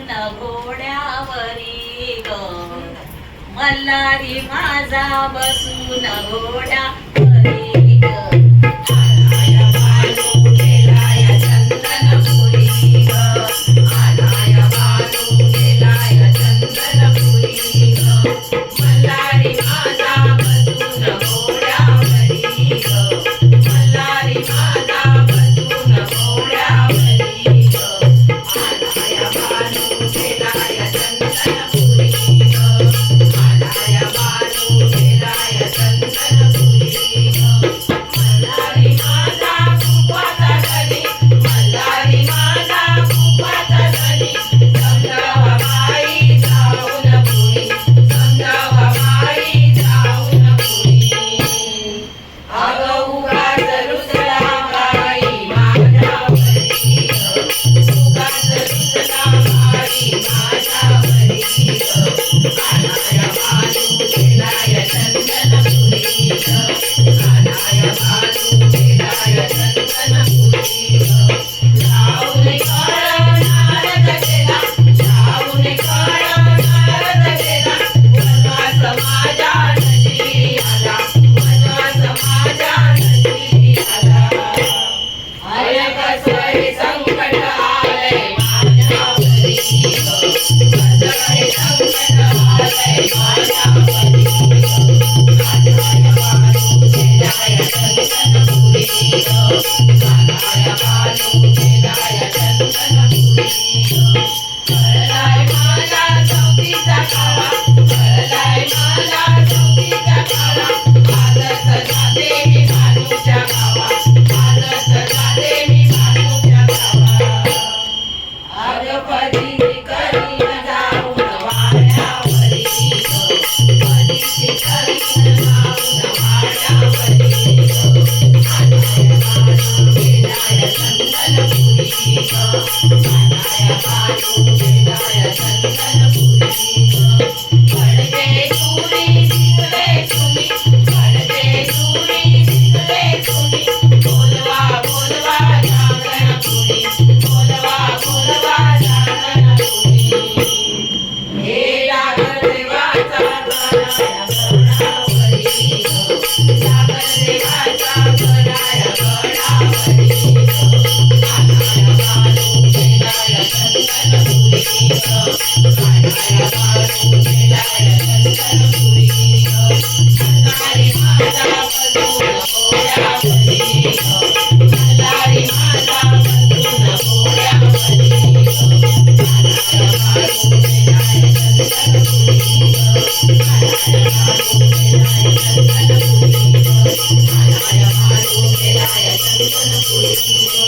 बसून घोड्यावरी ग मल्हारी माझा बसून घोड्यावरी ग आलाय बालू गेलाय चंदनपुरी ग आलाय बालू गेलाय चंदनपुरी ग मल्हारी माझा बसून घोड्यावरी ग मल्हारी माझा बसून घोड्यावरी ग आलाय बालू गेलाय चंदनपुरी ग आलाय बालू गेलाय चंदनपुरी ग मल्हारी माझा कुपाचा धनी मल्हारी माझा कुपाचा धनी समजावा बाई जाऊन पुरी समजावा बाई जाऊन पुरी अगं उगाच रुसला बाई माझ्यावरी उगाच रुसला बाई माझ्यावरी आलाय बालू गेलाय चंदनपुरी आलाय बालू गेलाय चंदनपुरी जाऊन कळणार गेला जाऊन कळणार गेला वनवास माझ्या नजरी आला वनवास माझ्या नजरी आला अरे कसं हे संकट आलंय माझ्यावरी कसं हे संकट आलंय माझ्यावरी आलाय बालू गेलाय चंदनपुरी आलाय बालू गेलाय चंदनपुरी कळलाय मला चौकीचा काळा कळलाय मला चौकीचा काळा आजच जाते मी भानूच्या गावा आजच जाते मी भानूच्या गावा अगं कधी करीन जाऊन वाड्यावरी कधी करीन जाऊन वाड्यावरी आलाय बालू गेलाय चंदनपुरी आलाय बालू गेलाय चंदनपुरी पडते चुरी दिसले तुम्ही पडते चुरी दिसले तुम्ही बोलवा बोलवा जागरणपुरी बोलवा बोलवा जागरणपुरी हे जागर देवाचा कराया गडावरी जागर देवाचा कराया गडावरी आलाय बालू गेलाय चंदनपुरी आलाय बालू गेलाय चंदनपुरी मल्हारी माझा बसून घोड्यावरी मल्हारी माझा बसून घोड्यावरी आलाय बालू गेलाय चंदनपुरी आलाय बालू गेलाय चंदनपुरी आलाय बालू गेलाय चंदनपुरी